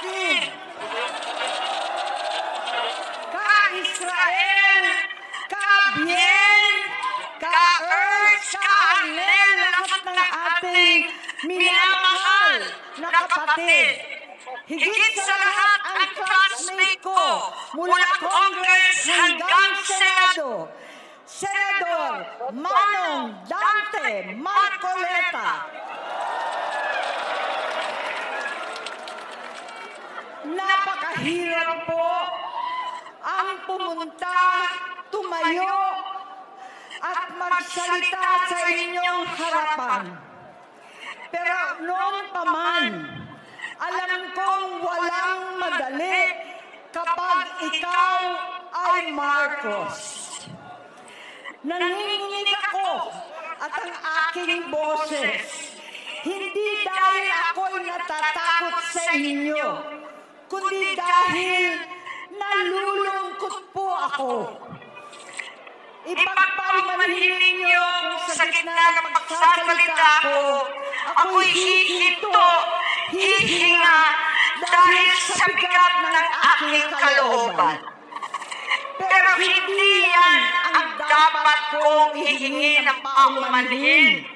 kapatid, ka-Israel, ka-Bien, ka-Earth, ka-Anel, lahat ng ating minamahal na kapatid. Higit sa lahat ang classmate ko mula Congress hanggang Senado, Senador Manong Dante Marcoleta. Napakahirap po ang pumunta, tumayo, at magsalita sa inyong harapan. Pero noon pa man, alam kong walang madali kapag ikaw ay Marcos. Nanginginig ako at ang aking boses, hindi dahil ako'y natatakot sa inyo, kundi dahil nalulungkot po ako. Ipagpalimanhin ninyo kung sa gitna ng pagsasalita ko, ako'y hihinto, hihinga dahil sa bigat ng aking kalooban. Pero hindi yan ang dapat kong ihingi ng paumanhin.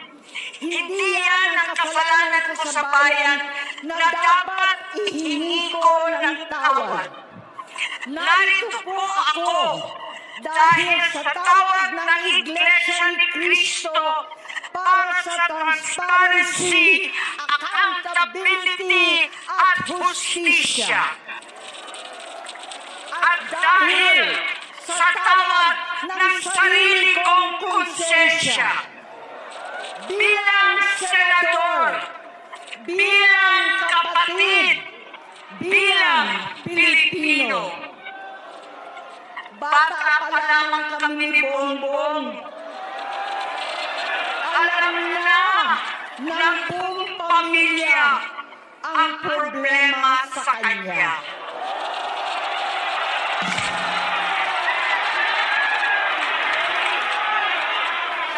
Hindi yan ang kasalanan ko sa bayan na dapat ihingi ko ng tawad. Narito po ako dahil sa tawag ng Iglesia ni Cristo para sa transparency, accountability, at hustisya. At dahil sa tawag ng sarili kong konsensya, bilang senador, bilang kapatid, bilang Pilipino. Bata pa lamang kami ni Bongbong. Alam na ng buong pamilya ang problema sa kanya.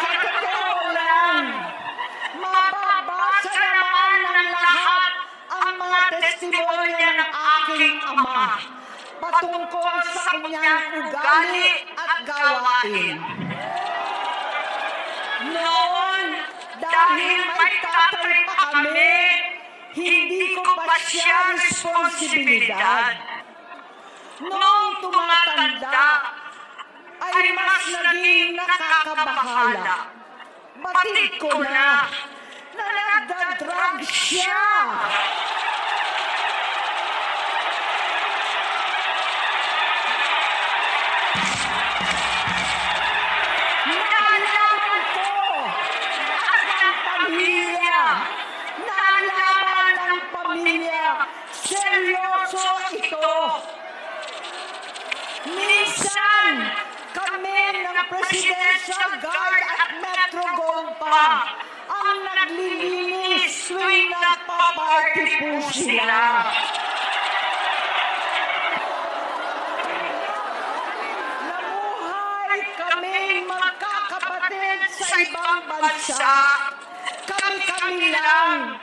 Sa totoo lang, mababasa naman ng lahat ang mga testimonya ng aking ama patungkol sa kanyang ugali at gawain. Noon, dahil may tatay pa kami, hindi ko pa siya responsibilidad. Noong tumatanda, ay mas naging nakakabahala. Batid ko na nagda-drug siya. Seryoso ito. Minsan, kami ng Presidential Guard at Metro Gold pa ang naglilinis tuwing nagpa-party po sila. Namuhay kami magkakapatid sa ibang bansa. Kami-kami lang.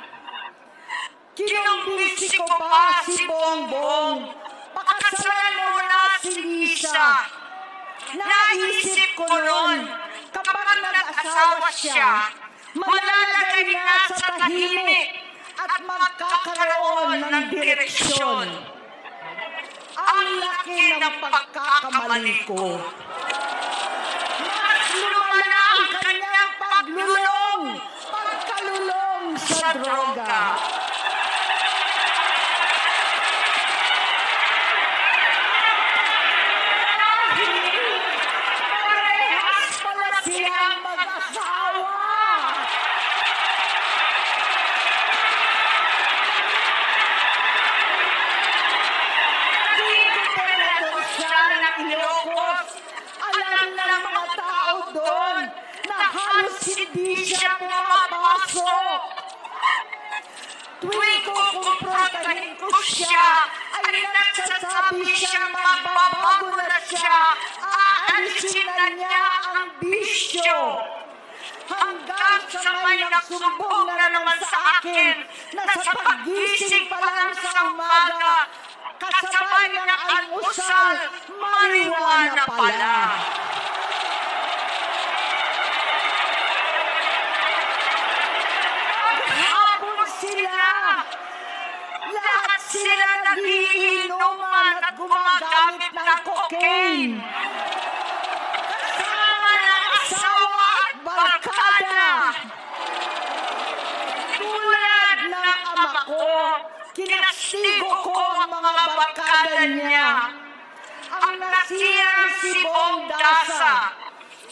Kinumbisi ko pa si Bongbong, pakasalan mo na si Lisa. Naisip ko noon, kapag nag-asawa siya, malalagay na sa tahimik at magkakaroon ng direksyon. Ang laki ng pagkakamali ko. Mas lumala ang kanyang pagkalulong sa droga. Hindi siya pumapasok. Tuwing kukumprontahin ko siya, ay nagsasabi siyang magbabago na siya, aalisin na niya ang bisyo. Hanggang sa may nagsumbong na naman sa akin na sa paggising pa lang sa umaga, kasabay ng almusal, marijuana pala. Maghapon sila, lahat sila nagiinuman at gumagamit ng cocaine. Kasama ng asawa at barkada. Tulad ng ama ko, kinastigo ko ang mga barkada niya. Ang nasirang si Bong Dasa,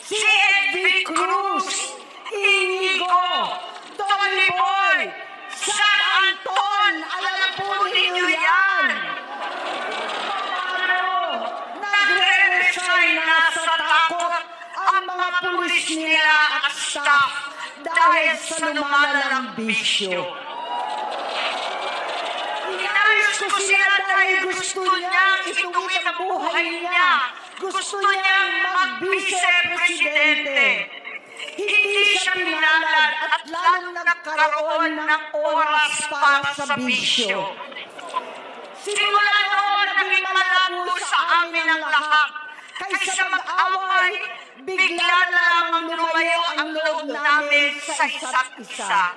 si Edwin Cruz, Inigo, Tony Boy, San Anton, alam po ninyo yan. Paano nagre-resign na sa takot ang mga pulis nila at staff dahil sa lumalalang bisyo. Inayos ko sila dahil gusto niyang ituwid ang buhay niya. Gusto niyang mag-vice-presidente. Hindi siya pinalad at lalong nagkaroon ng oras para sa bisyo. Simula noon, naging malabo sa amin ang lahat. Kaysa mag-away, bigla na lamang lumayo ang loob namin sa isa't isa.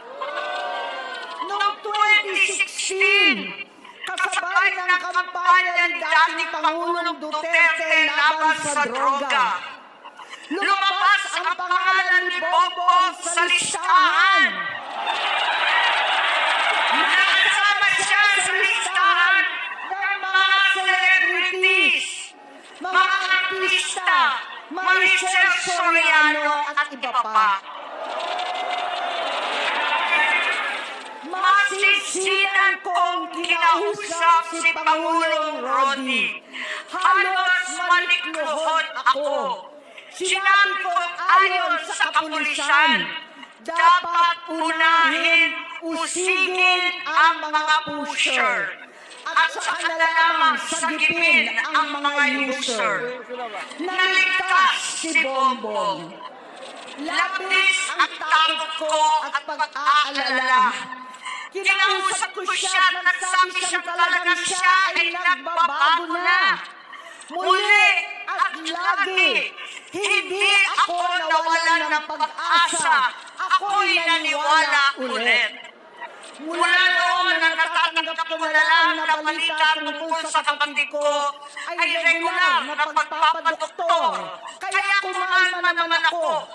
Noong 2016, kasabay ng kampanya ni dating Pangulong Duterte laban sa droga, lumabas ang pangalan ni Bongbong sa listahan. Nakasama siya sa listahan ng mga celebrities, mga artista, Maricel Soriano at iba pa. Masinsinan kong kinausap si Pangulong Rodi. Halos manikluhod ako. Sinabi ko ayon sa kapulisan, dapat unahin, usigin ang mga pusher. At saka na lamang sagipin ang mga user. Naligtas si Bongbong. Labis ang takot ko at pag-aalala. Kinausap ko siya at nagsabi siyang talagang siya ay nagbabago na. Muli at lagi, hindi ako nawalan ng pag-asa. Ako'y naniwala ulit. Mula noon na natatanggap ko na lang na balita tungkol sa kapatid ko ay regular na pagpapadoktor. Kaya kumalma naman ako.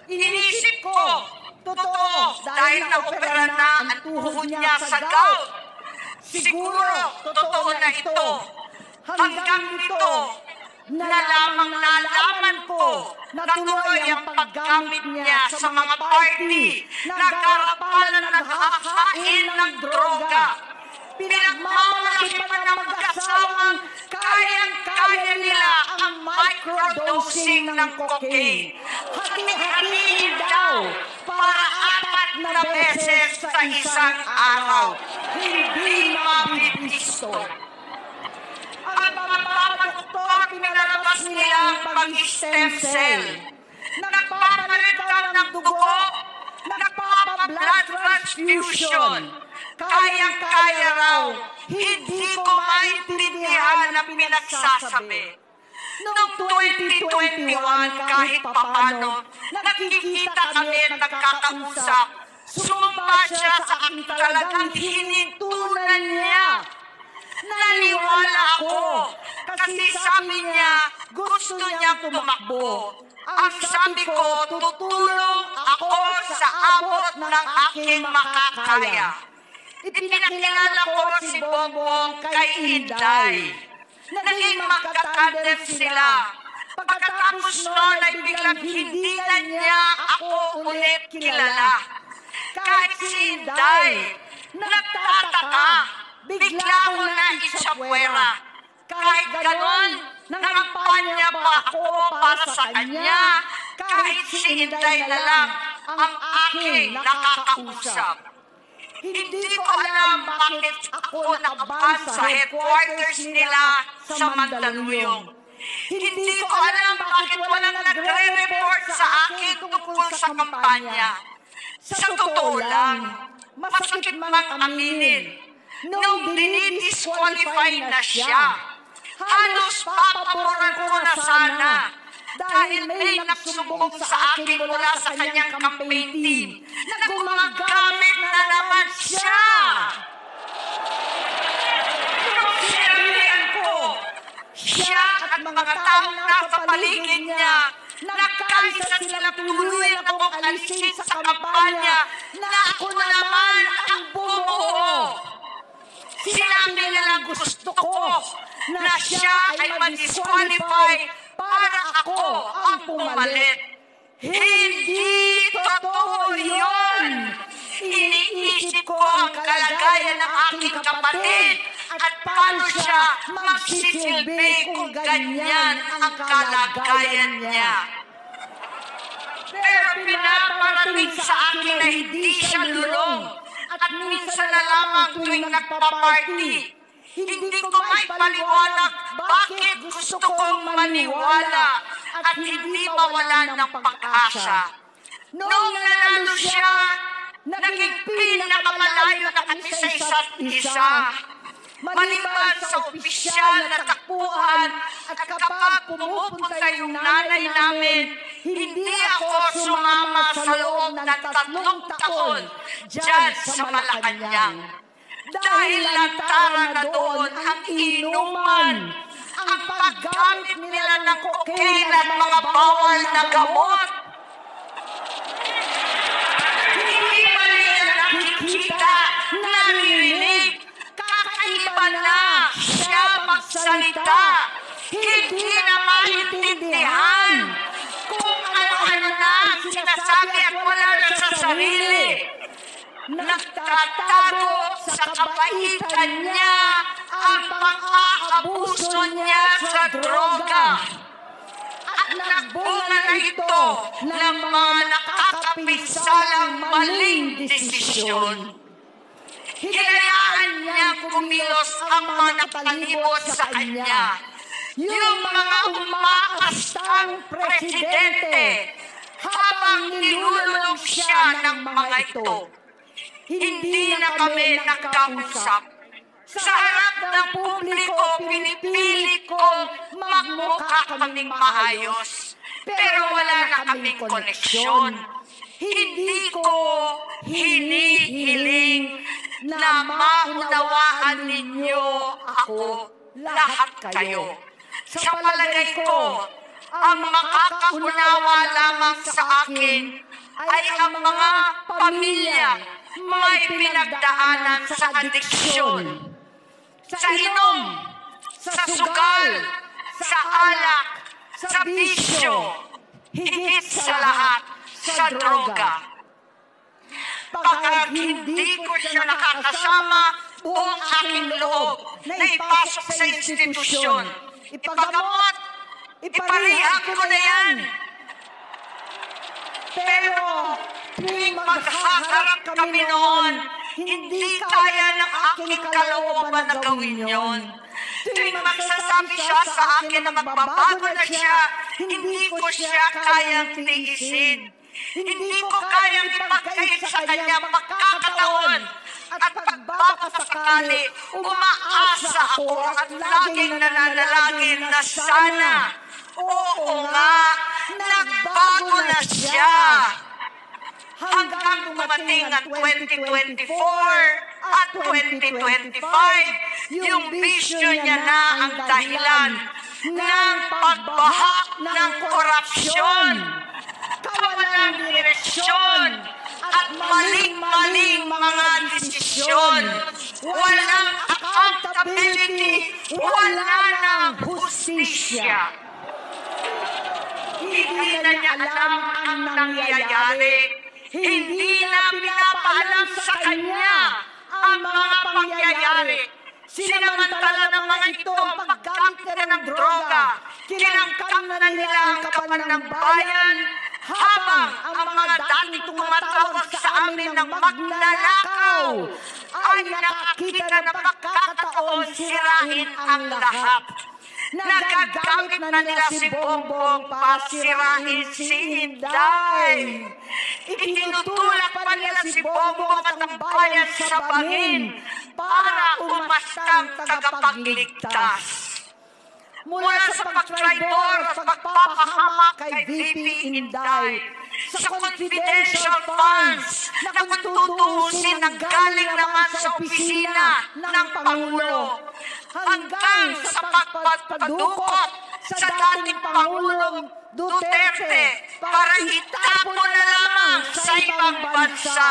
Inisip ko, totoo, dahil na-opera na ang tuhod niya sa gout. Siguro, totoo na ito. Hanggang ito, na lamang nalaman ko na tuloy ang paggamit niya sa mga party, nagkarapalan na naghahakain ng droga. Pinagmamalaki pa ng mag-asawang kayang-kaya nila ang microdosing ng cocaine. Hati-hatiin daw para 4 na beses sa isang araw. Hindi mabibisto. Ang magpapadoktor, pinalabas nila ang pag-stem cell. Nagpapalit daw ng dugo, nagpapa-blood transfusion. Kayang-kaya raw, hindi ko maintindihan ang pinagsasabi. Noong 2021, kahit papano, nagkikita kami at nagkakausap. Sumumpa siya sa aking talagang hinintunan niya. Naniwala ako kasi sabi niya gusto niyang tumakbo. Ang sabi ko, tutulong ako sa abot ng aking makakaya. Ipinakilala ko si Bongbong kay Inday. Naging magkatandem sila. Pagkatapos noon ay biglang hindi na niya ako ulit kilala. Kahit si Inday, nagtataka. Bigla ko na isapwera. Kahit ganon, nangampanya pa ako para sa kanya. Kahit si Inday na lang ang aking nakakausap. Hindi ko alam bakit ako nakaban sa headquarters nila sa Mandaluyong. Hindi ko alam bakit walang nagre-report sa akin tungkol sa kampanya. Sa totoo lang, masakit mang aminin, nung dinidisqualify na siya, halos papaboran ko na sana dahil may nagsumbong sa akin mula sa kanyang campaign team na gumagamit na naman siya. Sinabihan ko, siya at mga taong nasa paligid niya, nagkaisa silang tuluyan akong alisin sa kampanya na ako naman ang bumuo. Sinabi nilang gusto ko na siya ay ma-disqualify para ako ang pumalit. Hindi totoo yun! Iniisip ko ang kalagayan ng aking kapatid at paano siya magsisilbi kung ganyan ang kalagayan niya. Pero pinaparating sa akin na hindi siya lulong at minsan na lamang tuwing nagpaparty. Hindi ko maipaliwanag bakit gusto kong maniwala at hindi mawalan ng pag-asa. Noong nanalo siya, naging pinakamalayo na kami sa isa't isa. Maliban sa opisyal na takbuhan at kapag pumupunta yung nanay namin, hindi ako sumama sa loob ng 3 taon dyan sa Malacanang. Dahil lantaran na doon ang inuman, ang paggamit nila ng cocaine at mga bawal na gamot. Hindi ba nila nakikita, naririnig, kakaiba na siya magsalita, hindi na maintindihan kung ano-ano na ang sinasabi at wala na sa sarili. Nagtatago sa kabaitan niya ang pang-aabuso niya sa droga. At nagbunga na ito ng mga nakakapisalang maling desisyon. Hinayaan niyang kumilos ang mga nakapalibot sa kanya. Yung mga umaastang presidente habang nilulong siya ng mga ito. Hindi na kami nagkausap. Sa harap ng publiko, pinipili kong magmukha kaming maayos. Pero wala na kaming koneksyon. Hindi ko hinihiling na maunawaan ninyo ako, lahat kayo. Sa palagay ko, ang makakaunawa lamang sa akin ay ang mga pamilya may pinagdaanan sa adiksyon, sa inom, sa sugal, sa alak, sa bisyo, higit sa lahat, sa droga. Pagkat hindi ko siya nakakasama, buong aking loob na ipasok sa institusyon, ipagamot, iparehab ko na yan. Pero tuwing maghaharap kami noon, hindi kaya ng aking kalooban na gawin yon. Tuwing magsasabi siya sa akin na magbabago na siya, hindi ko siya kayang tiisin. Hindi ko kayang ipagkait sa kanya pagkakataon. At pagbabakasakali, umaasa ako at laging nananalangin na sana. Oo nga, nagbago na siya. Hanggang dumating ang 2024 at 2025, yung bisyo niya na ang dahilan ng pagbahak ng korupsyon, kawalang direksyon, at maling-maling mga desisyon. Walang accountability, wala nang hustisya. Hindi na niya alam ang nangyayari. Hindi na pinapaalam sa kanya ang mga pangyayari. Sinamantala ng mga ito ang paggamit nila ng droga. Kinangkang na nila ang kapan ng bayan, habang ang mga dating tumatawag sa amin ng magnanakaw ay nakakita ng pagkakataon sirahin ang lahat. Nagagamit na nila si Bongbong para sirain si Inday. Itinutulak pa nila si Bongbong at ang bayan sa bangin para umastang tagapagligtas. Mula sa pagtraidor at pagpapahamak kay VP Inday, sa confidential funds na kung tutuusin ang galing naman sa opisina ng Pangulo, hanggang sa pagpadukot sa dating Pangulong Duterte para itapon na lamang sa ibang bansa.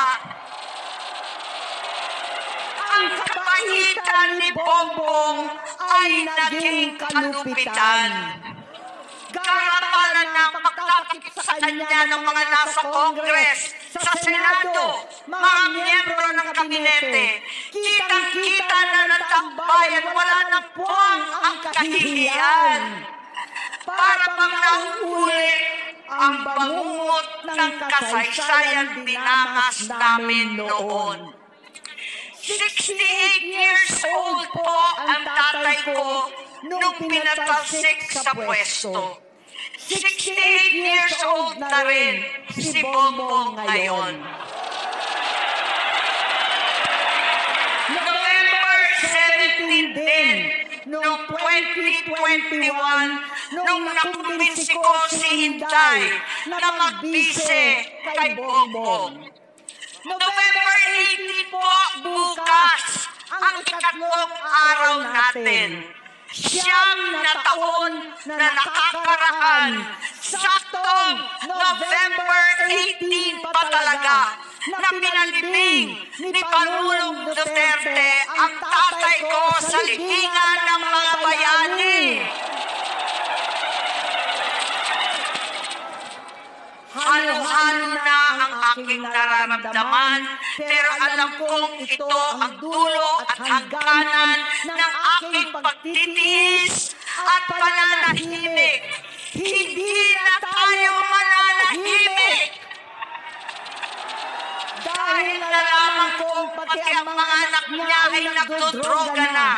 Ang kabaitan ni Bongbong ay naging kalupitan. Karapalan ng pagtatakip sa kanya ng mga nasa Congress, sa Senado, mga miyembro ng kabinete. Kitang-kita na ng tambayan, wala ng puwang ang kahihiyan. Para bang nauulit ang bangungot ng kasaysayan dinamas namin noon. 68 years old po ang tatay ko nung pinatalsik sa pwesto. 68 years old na rin si Bongbong ngayon. November 17 din, noong 2021, nung nakumbinsi ko si Inday na magbise kay Bongbong. November 18 po, bukas, ang ikatlong araw natin. Siyam na taon na nakakaraan. Saktong November 18 pa talaga na pinalibing ni Pangulong Duterte ang tatay ko sa libingan ng mga bayani. Halo-halo na ang aking nararamdaman, pero alam kong ito ang dulo at hangganan ng aking pagtitiis at pananahimik. Hindi na tayo mananahimik! Dahil nalaman kong pati ang mga anak niya ay nagdodroga na.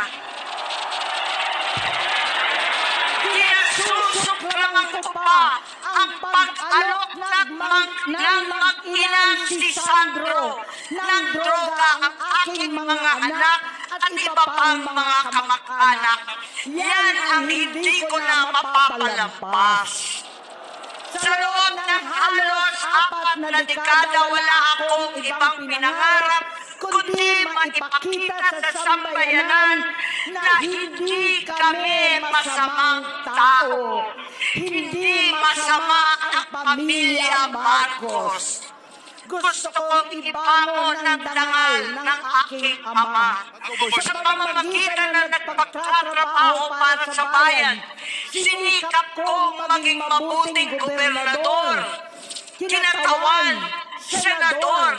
Kinasusukraman ko pa ang pag-alok ng mag-inang si Sandro ng droga ang aking mga anak at iba pang mga kamag-anak. Yan ang hindi ko na mapapalampas. Sa loob ng halos 4 na dekada, wala akong ibang pinangarap kundi maipakita sa sambayanan na hindi kami masamang tao. Hindi masama ang pamilya Marcos. Gusto kong ibangon ng dangal ng aking ama. Sa pamamagitan na nagpagtatrabaho para sa bayan, sinikap kong maging mabuting gobernador, kinatawan, senador.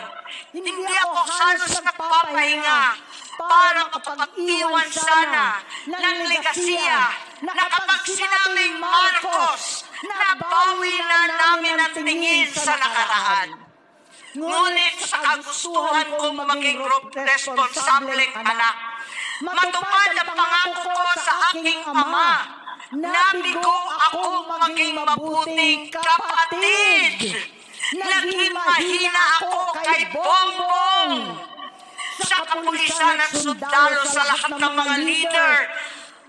Hindi ako halos nagpapahinga para makapag-iwan sana ng legasiya na kapag sinabing Marcos, nabawi na namin ang tingin sa nakaraan. Ngunit sa kagustuhan kong maging responsableng anak, matupad ang pangako ko sa aking ama, nabigo akong maging mabuting kapatid. Naging mahina ako kay Bongbong. Sa kapulisan at sundalo, sa lahat ng mga leader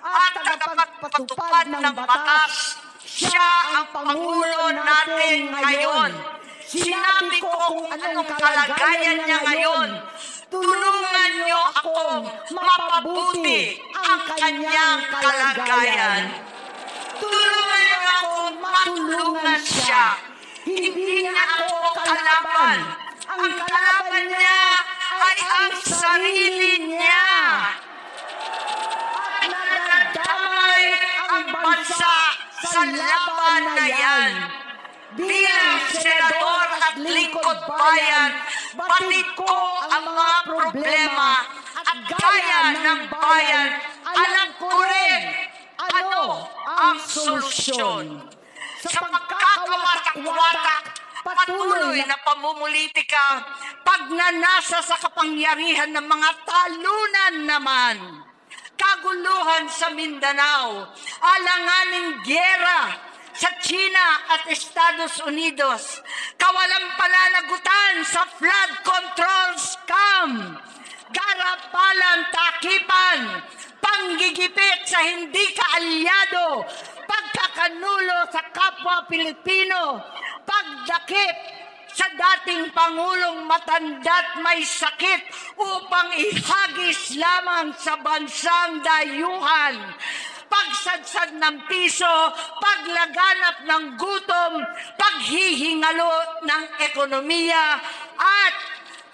at tagapagpatupad ng batas, siya ang Pangulo natin ngayon. Sinabi ko kung anong kalagayan niya ngayon. Tulungan niyo akong mapabuti ang kanyang kalagayan. Tulungan niyo akong matulungan siya. Hindi niya ako kalaban. Ang kalaban niya ay ang sarili niya. At nadadamay ang bansa sa laban na yan. Bilang senador at lingkod bayan, batid ko ang mga problema at gaya ng bayan, alam ko rin ano ang solusyon. Sa pagkakawatak-watak, patuloy na pamumulitika, pagnanasa sa kapangyarihan ng mga talunan naman, kaguluhan sa Mindanao, alanganing gyera sa China at Estados Unidos, kawalang pananagutan sa flood control scam, garapalan, takipan, panggigipit sa hindi kaalyado, pagkakanulo sa kapwa Pilipino, pagdakip sa dating Pangulong matanda't may sakit upang ihagis lamang sa bansang dayuhan, pagsadsad ng piso, paglaganap ng gutom, paghihingalo ng ekonomiya, at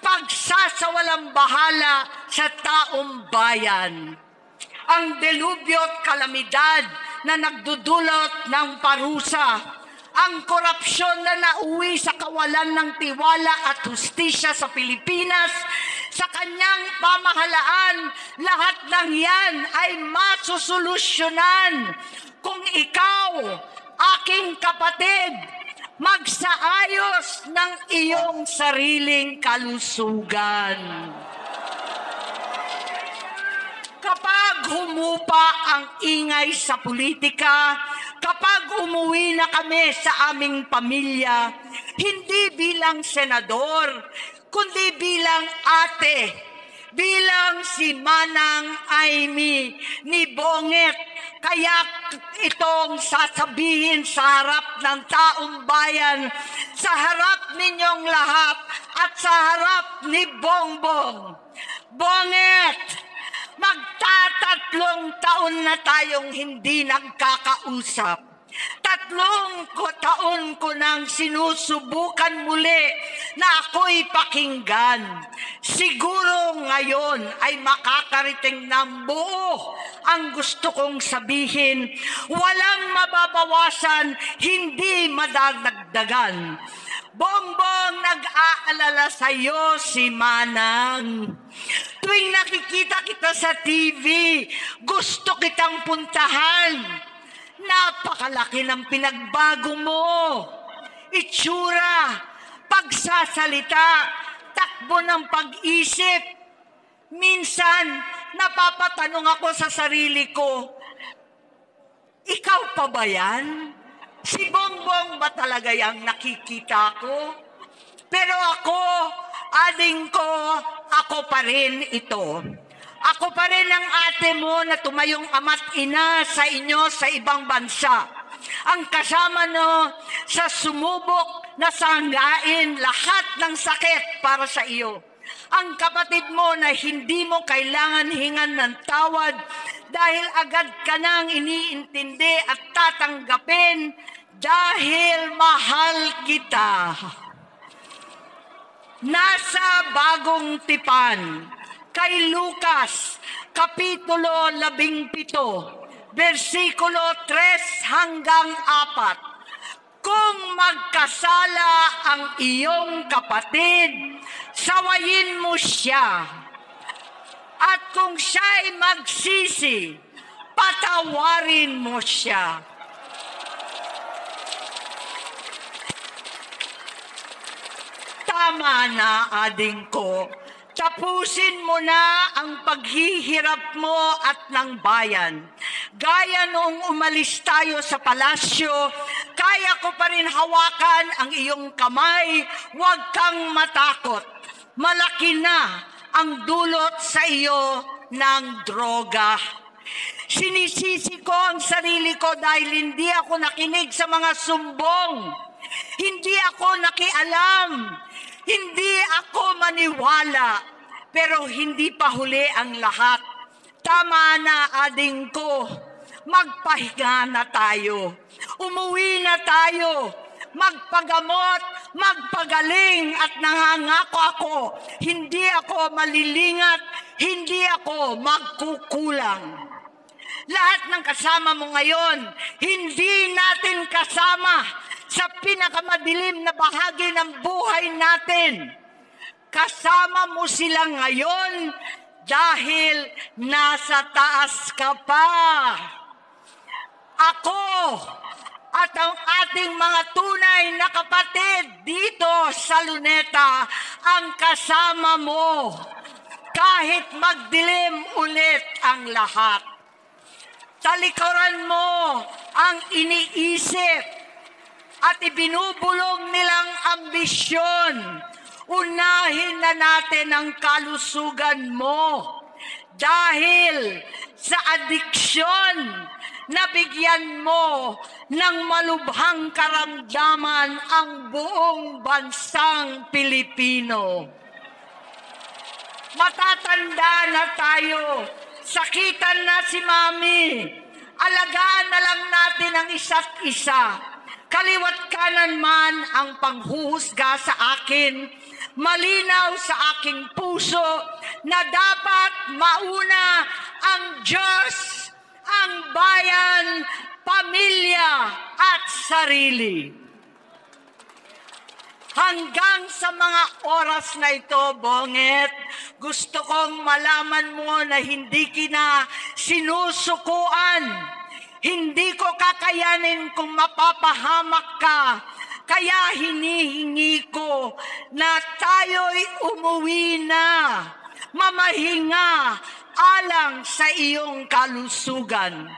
pagsasawalang bahala sa taong bayan. Ang delubyo at kalamidad na nagdudulot ng parusa, ang korupsyon na nauwi sa kawalan ng tiwala at hustisya sa Pilipinas, sa kanyang pamahalaan, lahat ng yan ay masusolusyonan kung ikaw, aking kapatid, magsaayos ng iyong sariling kalusugan. Kapag humupa ang ingay sa politika, kapag umuwi na kami sa aming pamilya, hindi bilang senador, kundi bilang ate, bilang si Manang Amy ni Bonget, kaya itong sasabihin sa harap ng taong bayan, sa harap ninyong lahat at sa harap ni Bongbong. Bonget, magtatatlong taon na tayong hindi nagkakausap. 3 taon ko nang sinusubukan muli na ako'y pakinggan. Siguro ngayon ay makakarating ng buo ang gusto kong sabihin. Walang mababawasan, hindi madadagdagan. Bongbong, nag-aalala sa'yo si Manang. Tuwing nakikita kita sa TV, gusto kitang puntahan. Napakalaki ng pinagbago mo. Itsura, pagsasalita, takbo ng pag-isip. Minsan, napapatanong ako sa sarili ko, ikaw pa ba yan? Si Bongbong ba talaga yung nakikita ko? Pero ako, ading ko, ako pa rin ito. Ako pa rin ang ate mo na tumayong ama't ina sa inyo sa ibang bansa. Ang kasama no sa sumubok na sanggain lahat ng sakit para sa iyo. Ang kapatid mo na hindi mo kailangan hingan ng tawad dahil agad ka nang iniintindi at tatanggapin dahil mahal kita. Nasa Bagong Tipan, kay Lucas, Kapitulo 17, versikulo 3 hanggang 4. Kung magkasala ang iyong kapatid, sawayin mo siya. At kung siya'y magsisi, patawarin mo siya. Tama na, ading ko. Tapusin mo na ang paghihirap mo at ng bayan. Gaya noong umalis tayo sa palasyo, kaya ko pa rin hawakan ang iyong kamay, huwag kang matakot. Malaki na ang dulot sa iyo ng droga. Sinisisi ko ang sarili ko dahil hindi ako nakinig sa mga sumbong. Hindi ako nakialam. Hindi ako maniwala, pero hindi pa huli ang lahat. Tama na, ading ko. Magpahinga na tayo. Umuwi na tayo. Magpagamot, magpagaling at nangangako ako. Hindi ako malilingat, hindi ako magkukulang. Lahat ng kasama mo ngayon, hindi natin kasama sa pinakamadilim na bahagi ng buhay natin. Kasama mo sila ngayon dahil nasa taas ka pa. Ako at ang ating mga tunay na kapatid dito sa Luneta ang kasama mo. kahit magdilim ulit ang lahat. Talikuran mo ang iniisip at ibinubulong nilang ambisyon. Unahin na natin ang kalusugan mo dahil sa adiksyon na bigyan mo ng malubhang karamdaman ang buong bansang Pilipino. Matatanda na tayo, sakitan na si Mami, alagaan na lang natin ang isa't isa. Kaliwat kanan man ang panghuhusga sa akin, malinaw sa aking puso na dapat mauna ang Diyos, ang bayan, pamilya at sarili. Hanggang sa mga oras na ito, Bonget, gusto kong malaman mo na hindi kita sinusukuan. Hindi ko kakayanin kung mapapahamak ka. Kaya hinihingi ko na tayo'y umuwi na, mamahinga alang sa iyong kalusugan.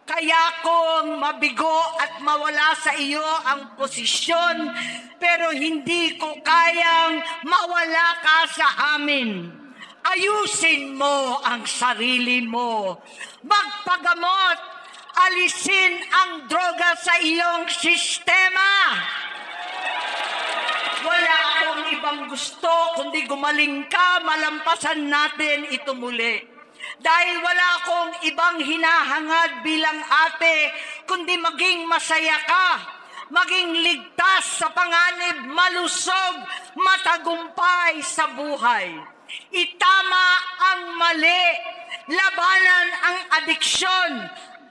Kaya kung mabigo at mawala sa iyo ang posisyon, pero hindi ko kayang mawala ka sa amin. Ayusin mo ang sarili mo. Magpagamot, alisin ang droga sa iyong sistema. Wala akong ibang gusto kundi gumaling ka, malampasan natin ito muli. Dahil wala akong ibang hinahangad bilang ate, kundi maging masaya ka, maging ligtas sa panganib, malusog, matagumpay sa buhay. Itama ang mali, labanan ang adiksyon,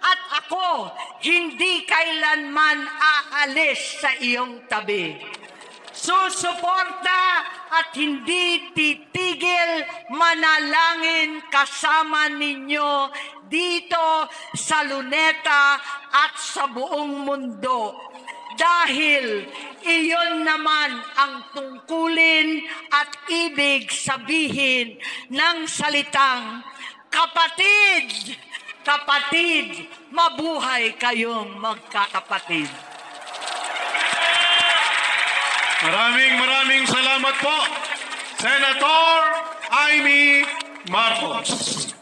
at ako hindi kailanman aalis sa iyong tabi. Susuporta at hindi titigil manalangin kasama ninyo dito sa Luneta at sa buong mundo. Dahil iyon naman ang tungkulin at ibig sabihin ng salitang kapatid, kapatid, mabuhay kayong magkakapatid. Maraming salamat po, Senator Amy Marcos.